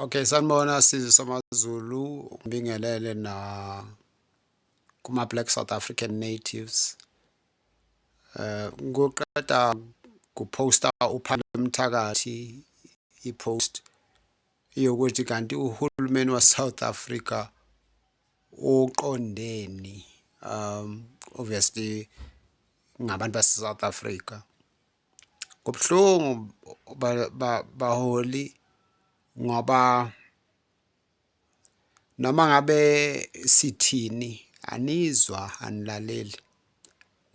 Okay, sanibona sizwe samaZulu, ngibingelele na kuma-Black South African Natives. Ngoqeda kuphosta uPhalo Mthakathi ipost yokuthi kanti uhulumeni waseSouth Africa uqondeni obviously ngabantu base-South Africa. Kubuhlungu baholi ngoba noma ngabe sithini anizwa anilaleli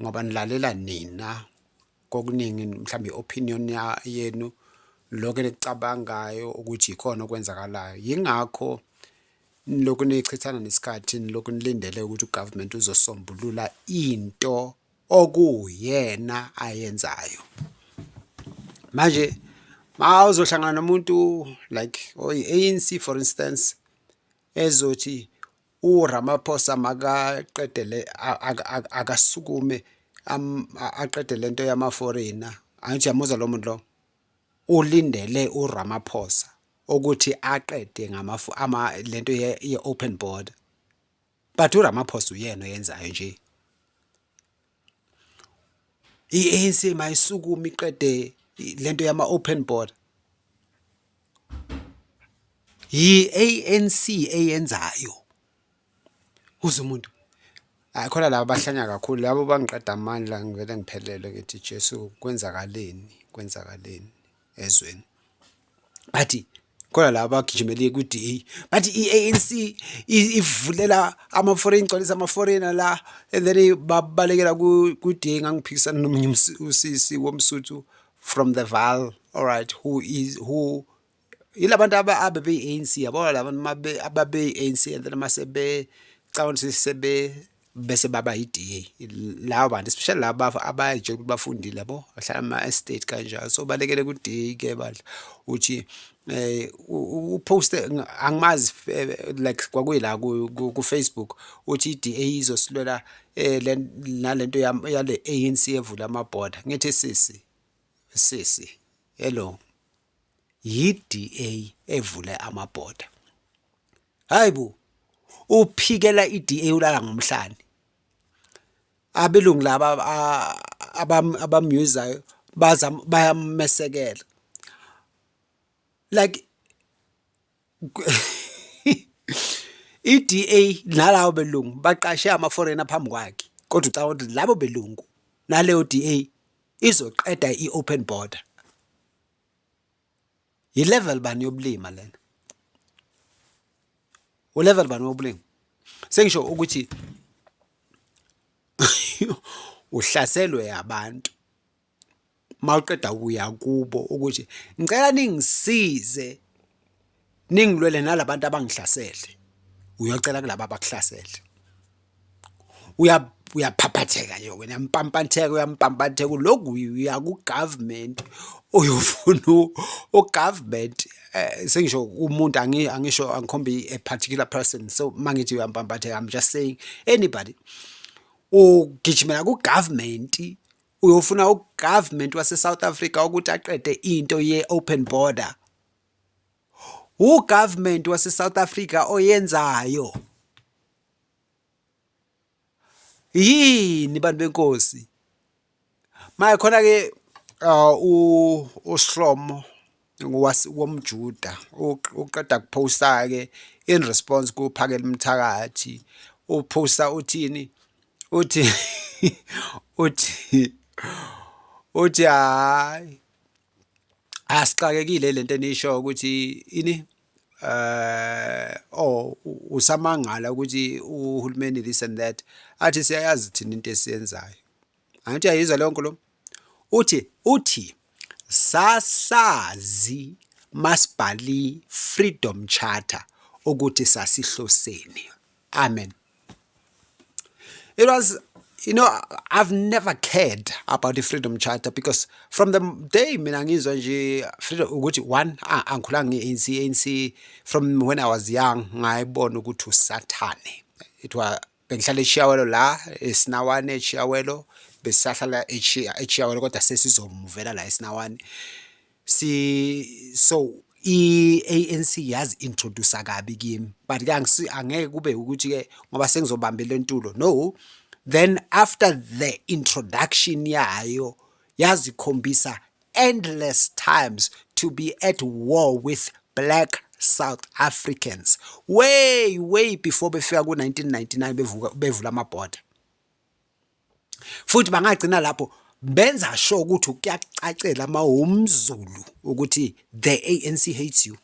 ngoba nilalela nina kokuningi mhlawumbe opinion yenu lokho enikucabangayo ukuthi ikhona okwenzakalayo yingakho lokhu nichithana nesikhathi lokhu nilindele ukuthi ugovernment uzosombulula into okuyena ayenzayo manje mawuzohlangana nomuntu like ANC for instance ezothi uRamaphosa makaqedele akasukume aqede lento yama-foreigner angithi yamuza lo muntu lo ulindele uRamaphosa ukuthi aqede lento ye-open border but uRamaphosa uyena oyenzayo nje i-ANC mayisukume iqede lento yama-open border yi-ANC eyenzayo uze umuntu khona laba bahlanya kakhulu labo bangiqeda amandla ngivele ngiphelele ngithi Jesu kwenzakaleni ezweni bathi khona laba bagijimele ku-DA bathi i-ANC ivulela ama-foreign igcwalisa ama-foreigner la and then babalekela ku-DA ngangiphikisana nomunye usisi womsuthu from the Vaal, all right, who yilabantu ababe-ANC yabona labantu ababe-ANC and then mase bese baba yi-DA labo bantu especially laba abayijela ukuthi bafundile yabo bahlala ama-estate kanjalo so balekele ku-DA ke badla uthi uposte angimazi like kwakuyila ku-Facebook uthi i-DA izosilwela nalento yale ANC evula amabhoda ngithi sisi hello yi-DA evule amabhoda hayibo uphikela i-DA ulala ngomhlane abelungu laba abamyuzayo bayamesekela like i-DA nalawo belungu baqashe ama-foreigner phambi kwakhe kodwa ucabanga ukuthi labo belungu naleyo DA izoqeda i-open border yi-level bani yobulima lena ulevel bani wobulima sengisho ukuthi uhlaselwe abantu mawuqeda ukuya kubo ukuthi ngicela ningisize ningilwele nalabantu abangihlasele uyocela kulabo abakuhlasele uyaphaphatheka nje wena uyampampatheka lokhu uya ku-government uyofuna u-government sengisho umuntu angisho angikhombi a particular person so mangithi uyampampatheka I'm just saying anybody ugijimela ku-government uyofuna u-government wase-South Africa ukuthi aqede into ye-open border u-government wase-South Africa oyenzayo yini bantu benkosi manje khona ke uShlomo womjuda uqeda kuphosta ke in response kuPhakela Mthakathi uphosta uthini uthi hayi asixakekile lento enisho ukuthi ini usamangala ukuthi uhulumeni this and that athi siyayazi thina into esiyenzayo angithi uyayizwa leyo nkulumo uthi sasazi masibhali freedom charter ukuthi sasihloseni amen. It was, I've never cared about the Freedom Charter because from the day mina ngizwa nje freedom ukuthi one angikhulanga nge-ANC from when I was young ngayibona ukuthi usathane it was bengihlala eShiyawelo la eSinawane eShiyawelo besihlala eShiyawelo kodwa sesizomuvela la eSinawane so i-ANC yazi introduce kabi kimi, but ke angeke kube ukuthi ke ngoba sengizobamba le ntulo, no. Then after the introduction yayo yazikhombisa endless times to be at war with black South Africans way before befika ku-1999 bevula amabhoda, futhi bangagcina lapho benza sure ukuthi kuyacacela uma umZulu ukuthi the ANC hates you.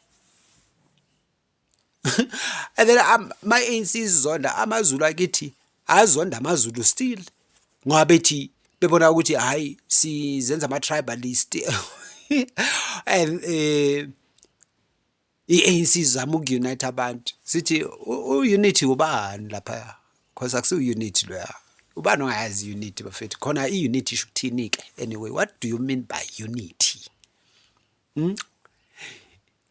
And then my ANC izonda amaZulu akithi azonda amaZulu still ngoba bethi bebona ukuthi hayi sizenza ama-tribalist and i-ANC zama ukunite abantu sithi u-unity ubani lapha, because akusiwu-unity loya. Ubani ongayazi unity bafethu, khona i-unity isho ukuthini-ke anyway? What do you mean by unity?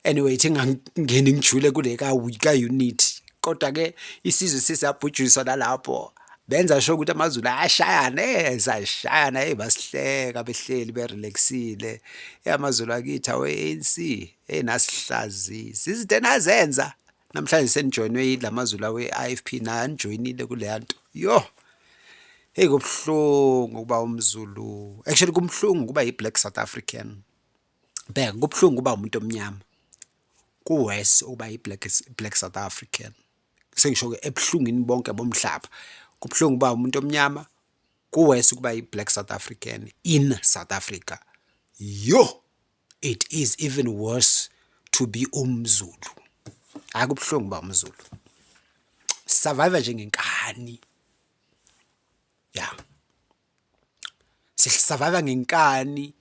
Anyway ithi ngingangeni ngijule kule ka-unity, kodwa-ke isizwe sesiyabhujiswa nalapho benza sure ukuthi amaZulu ayashayana, sayishayana, basihleka behleli berelaxile. AmaZulu akithi awe-ANC nasihlazisa izinto enazenza. Namhlanje senijoyinwe yila maZulu awe-IFP, nanijoyinile kuleya nto. Yo, hey kubuhlungu ukuba umZulu, actually kumhlungu kuba yi-Black South African. Bheka, kubuhlungu kuba umuntu omnyama, kuwesi ukuba yi-Black South African. Sengisho-ke ebuhlungwini bonke bomhlaba, kubuhlungu ukuba umuntu omnyama, kuwesi ukuba yi-Black South African in South Africa. Yo, it is even worse to be umZulu. Hayi kubuhlungu ukuba umZulu. Survive njengenkani. Yeah. Sisurvive ngenkani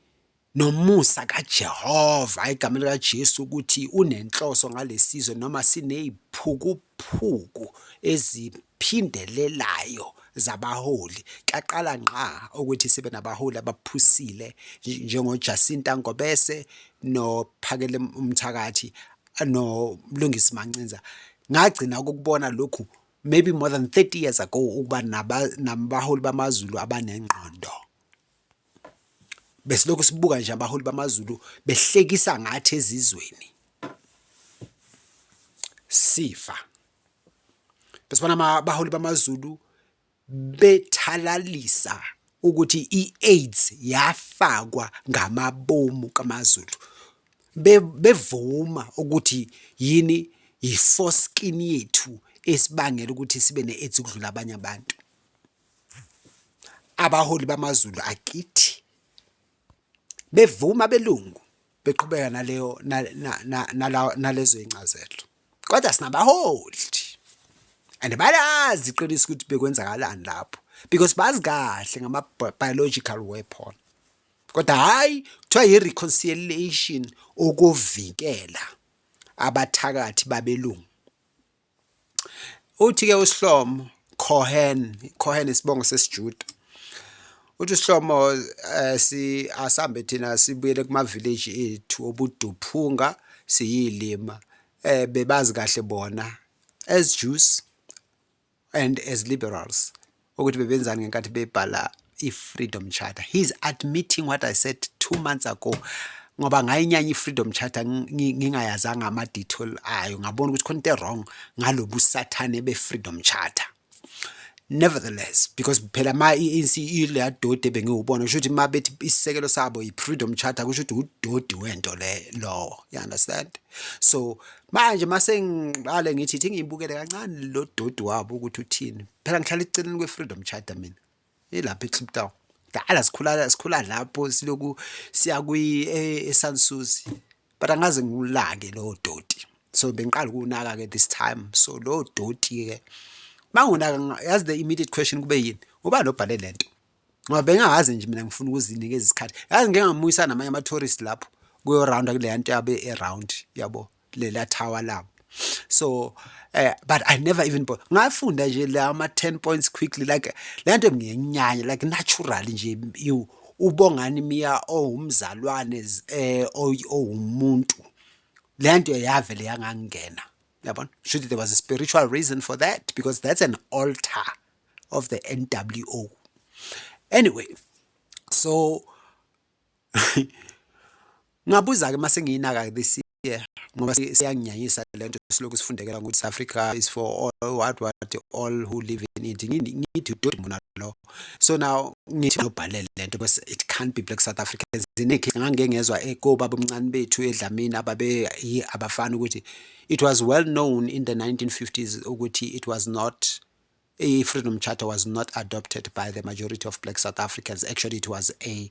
nomusa kaJehova, igama likaJesu ukuthi unenhloso ngalesizwe noma siney'phukuphuku eziphindelelayo zabaholi. Kaqala ngqa ukuthi sibe nabaholi abaphusile njengoJacinta Ngobese noPhakela Mthakathi noMlungisi Mancinza. Ngagcina ukubona lokhu maybe more than 30 years ago ukuba nabaholi bamaZulu abanengqondo. Besilokhu sibuka nje abaholi bamaZulu behlekisa ngathi ezizweni sifa. Besibona abaholi bamaZulu bethalalisa ukuthi i-AIDS yafakwa ngamabomu kamaZulu, bevuma ukuthi yini i-foreskin yethu esibangela ukuthi sibe ne-AIDS ukudlula abanye abantu. Abaholi bamaZulu akithi bevuma belungu beqhubeka nalezo incazelo, kodwa sinabaholi and bayazi iqiniso ukuthi bekwenzakalani lapho, because bazi kahle ngama-biological weapon. Kodwa hayi kuthiwa yi-reconciliation ukuvikela abathakathi babelungu. Uthi-ke uShlomo Cohen isibongo sesiJuda, uthi uShlomo asambe thina sibuyele kuma-village ethu obuduphunga siyilima, bebazi kahle bona as Jews and as liberals ukuthi bebenzani ngenkathi bebhala i-Freedom Charter. He's admitting what I said 2 months ago, ngoba ngayinyanya i-Freedom Charter ngingayazanga ama-detail ayo, ngabona ukuthi khona into wrong ngalobu sathane be-Freedom Charter. Nevertheless, because phela ma-ANC ile dode bengiwubona kusho ukuthi ma bethi isisekelo sabo i-Freedom Charter kusho ukuthi udodi wento lo, you understand? So manje masengiqale ngithi ngiyibukele kancane lo dodi wabo ukuthi uthini. Phela ngihlala eceleni kwe-Freedom Charter mina, ilapha eKliptown. Dala sikhula lapho siloku siya eSansusi, but angaze ngulake lo dodi. So bengiqala ukunaka ke this time. So lo dodi ke mangona yazi the immediate question kube yini, uba lobhale lento ngoba bengazi nje mina ngifuna ukuzinikeza isikhathi. Yazi ngeke ngamuyisa namanye ama-tourist lapho kuyo round kule nto yabe around, yabo lela tower labo. So but I never even ngafunda nje la ama-10 points quickly, like le nto ngiyenyanya like naturally nje ubongani miya owumzalwane owumuntu, le nto yavele yangangena. Should there was a spiritual reason for that, because that's an altar of the NWO. Anyway, so ngabuza ke mase ngiyinaka this ngoba siyanginyanyisa lento silokhu sifundekela ukuthi South Africa is for all all who live in it. Ngithi udodi mina lo. So now ngithi ngibhalele lento because it can't be black South Africans. Zinike ngangeke ngezwa ekobaba omncane bethu eDlamini abafana ukuthi it was well known in the 1950s ukuthi it was not a Freedom Charter was not adopted by the majority of black South Africans. Actually, it was a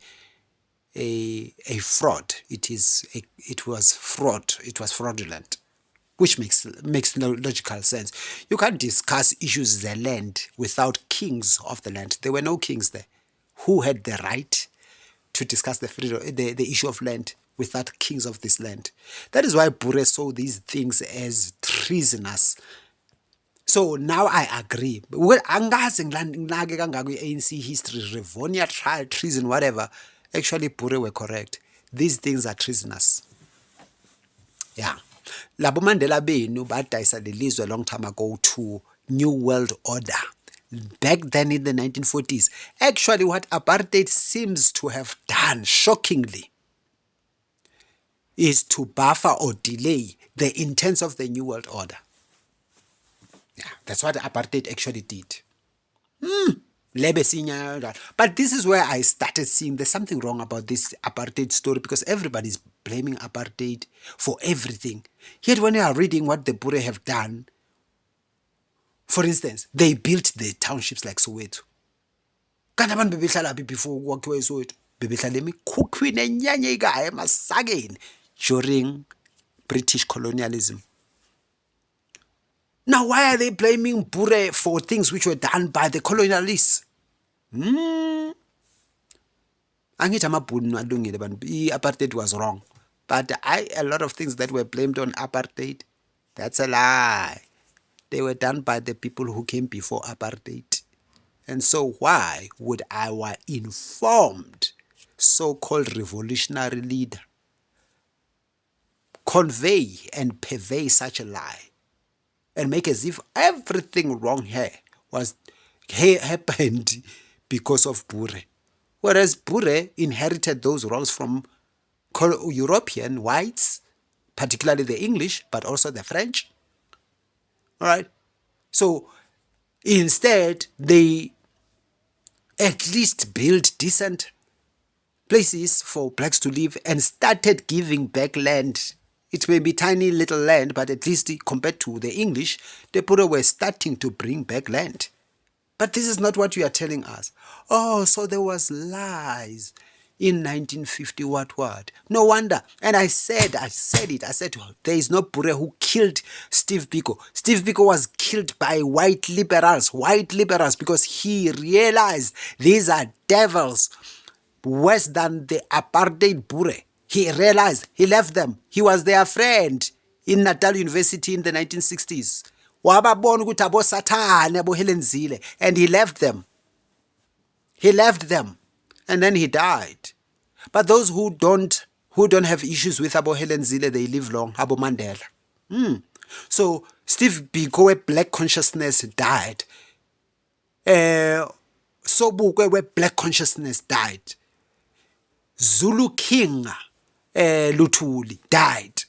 fraud. It was fraud. It was fraudulent, which makes no logical sense. You can't discuss issues of the land without kings of the land. There were no kings there. Who had the right to discuss the issue of land without kings of this land? That is why Bure saw these things as treasonous. So now I agree. Well, angazi nginake kangaka ANC history, Rivonia trial, treason, whatever. Actually, Bure were correct. These things are treasonous. Yeah. Labo Mandela benu badayisa lelizwe a long time ago to New World Order. Back then in the 1940s. Actually, what apartheid seems to have done, shockingly, is to buffer or delay the intents of the New World Order. Yeah, that's what apartheid actually did. But this is where I started seeing there's something wrong about this apartheid story because everybody's blaming apartheid for everything. Yet when you are reading what the Bure have done, for instance, they built the townships like Soweto. Kanti abantu bebehlala before kwakhiwe eSoweto? Bebehlala emikhukhwini enyanyekayo emasakeni during British colonialism. Now, why are they blaming Bure for things which were done by the colonialists? Angithi amabhunu alungile bantu. Apartheid was wrong. But a lot of things that were blamed on apartheid, that's a lie. They were done by the people who came before apartheid. And so why would our informed so-called revolutionary leader convey and purvey such a lie and make as if everything wrong here happened because of Bure? Whereas Bure inherited those wrongs from European whites, particularly the English, but also the French. All right? So instead, they at least built decent places for blacks to live and started giving back land. It may be tiny little land, but at least compared to the English, the Bure were starting to bring back land. But this is not what you are telling us. Oh, so there was lies in 1950, what? No wonder. And I said it. There is no Bure who killed Steve Biko. Steve Biko was killed by white liberals, because he realized these are devils worse than the apartheid Bure. He realized, he left them. He was their friend in Natal University in the 1960s. Wababona ukuthi abo Sathane abo Helen Zille, and he left them. And then he died. But those who don't have issues with abo Helen Zille, they live long. Abo Mandela. So Steve Biko, black consciousness died. Sobukwe, where black consciousness died. Zulu King Luthuli died,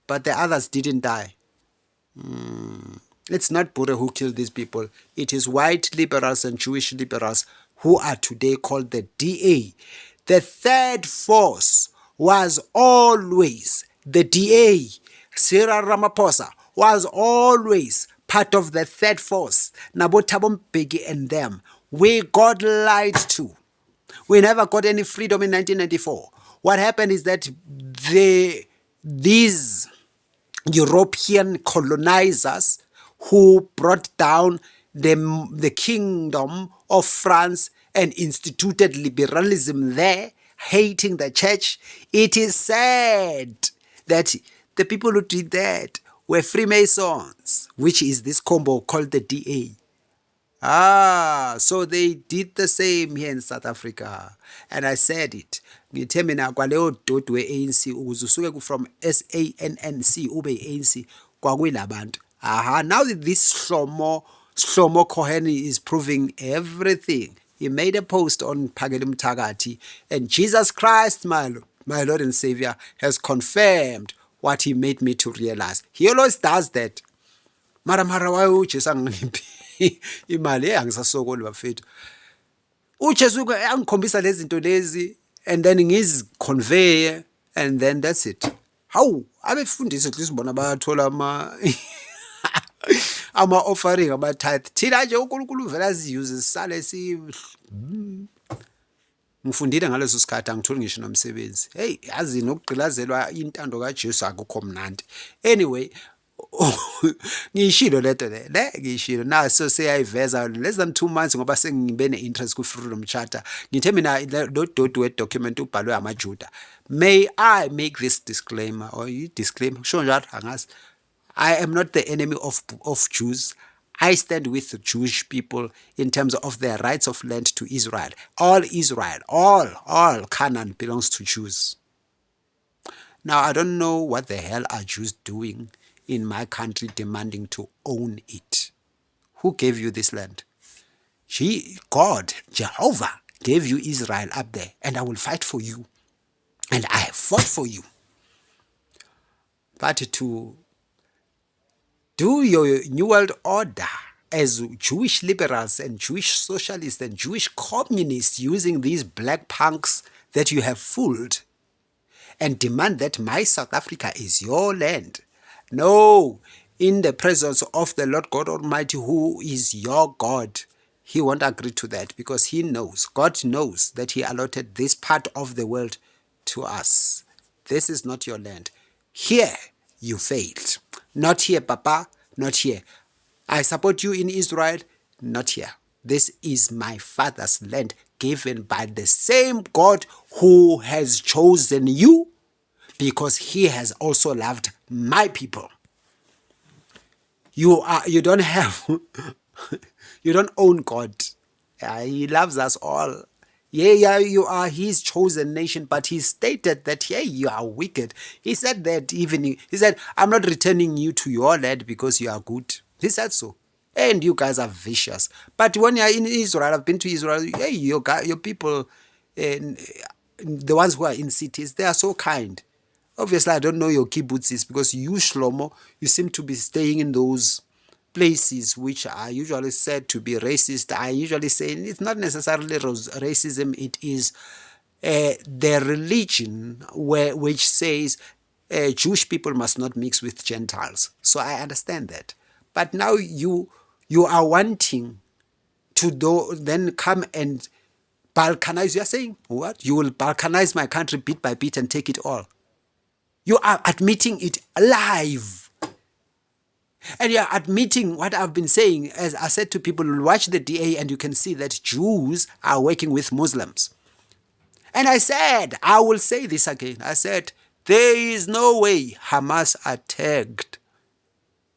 but the others didn't die. It's not Bure who killed these people. It is white liberals and Jewish liberals who are today called the DA. The third force was always the DA. Cyril Ramaphosa was always part of the third force. Nabo Thabo Mbeki and them. We got lied to. We never got any freedom in 1994. What happened is that these European colonizers who brought down the kingdom of France and instituted liberalism there, hating the church, it is said that the people who did that were Freemasons, which is this combo called the DA. So they did the same here in South Africa. And I said it. Ngithe mina kwaleyo dot we-ANC ukuze usuke from SANNC ube ANC kwakuyilabantu. Now that this Shlomo Cohen is proving everything. He made a post on Phakela Mthakathi, and Jesus Christ, my Lord and Savior, has confirmed what he made me to realize. He always does that. Mara why uJesu angiphi imali angisasokoli bafethu. uJesu angikhombisa lezi zinto lezi and then ngiziconvey and then that's it. Hawu abefundisi ukuthi sibona bayathola ama offering ama tithe. Thina nje uNkulunkulu uvela aziyuse sisale ngifundile ngaleso sikhathi angitholi ngisho nomsebenzi. Hey yazi nokugqilazelwa intando kaJesu akukho mnandi. Anyway ngishilo leto le ngishilo naso seyayiveza less than 2 months ngoba sengibe ne-interest ku-Freedom Charter. Ngithe mina lo dodi we-document ubhalwe amaJuda. May I make this disclaimer or you disclaimer sho njalo angazi. I am not the enemy of Jews. I stand with the Jewish people in terms of their rights of land to Israel. All Israel, all Canaan belongs to Jews. Now, I don't know what the hell are Jews doing in my country demanding to own it. Who gave you this land? God, Jehovah, gave you Israel up there, and I will fight for you. And I have fought for you. But to do your New World Order as Jewish liberals and Jewish socialists and Jewish communists using these black punks that you have fooled and demand that my South Africa is your land. No, in the presence of the Lord God Almighty, who is your God, he won't agree to that because he knows, God knows that he allotted this part of the world to us. This is not your land. Here, you failed. Not here, Papa, not here. I support you in Israel, not here. This is my father's land given by the same God who has chosen you because he has also loved my people. You don't have, you don't own God. He loves us all. Yeah, you are his chosen nation, but he stated that, yeah, you are wicked. He said that he said, I'm not returning you to your land because you are good. He said so. And you guys are vicious. But when you're in Israel, I've been to Israel, hey, your people, the ones who are in cities, they are so kind. Obviously, I don't know your kibbutzis because you, Shlomo, you seem to be staying in those places which are usually said to be racist. I usually say it's not necessarily racism, it is the religion which says Jewish people must not mix with Gentiles. So I understand that. But now you are wanting to then come and balkanize. You are saying, what? You will balkanize my country bit by bit and take it all. You are admitting it live. And you are admitting what I've been saying. As I said to people, watch the DA and you can see that Jews are working with Muslims. And I said, I will say this again. I said, there is no way Hamas attacked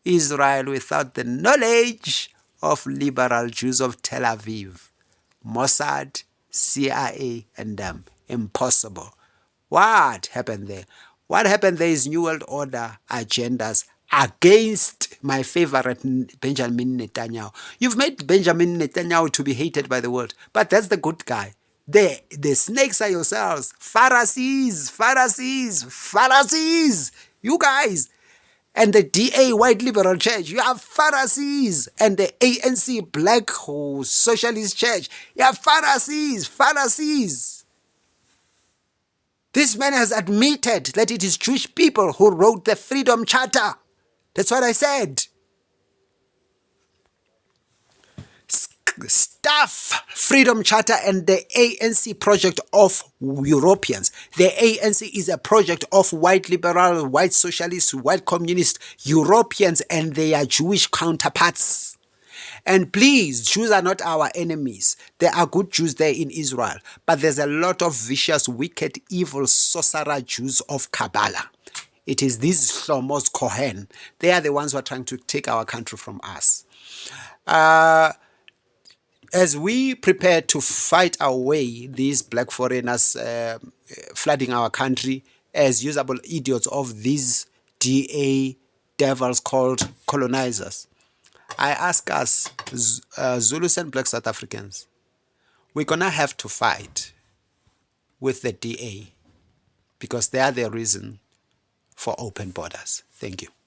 Israel without the knowledge of liberal Jews of Tel Aviv, Mossad, CIA, and them. Impossible. What happened there? What happened there is New World Order agendas against my favorite Benjamin Netanyahu. You've made Benjamin Netanyahu to be hated by the world, but that's the good guy. The snakes are yourselves. Pharisees. You guys. And the DA, White Liberal Church, you have Pharisees. And the ANC, Black Socialist Church, you have Pharisees. This man has admitted that it is Jewish people who wrote the Freedom Charter. That's what I said. Stuff Freedom Charter and the ANC project of Europeans. The ANC is a project of white liberal, white socialists, white communist Europeans and their Jewish counterparts. And please, Jews are not our enemies. There are good Jews there in Israel. But there's a lot of vicious, wicked, evil, sorcerer Jews of Kabbalah. It is these Shlomos Kohen. They are the ones who are trying to take our country from us. As we prepare to fight our way, these black foreigners flooding our country as usable idiots of these DA devils called colonizers, I ask us, Zulus and black South Africans, we're going to have to fight with the DA because they are the reason for open borders. Thank you.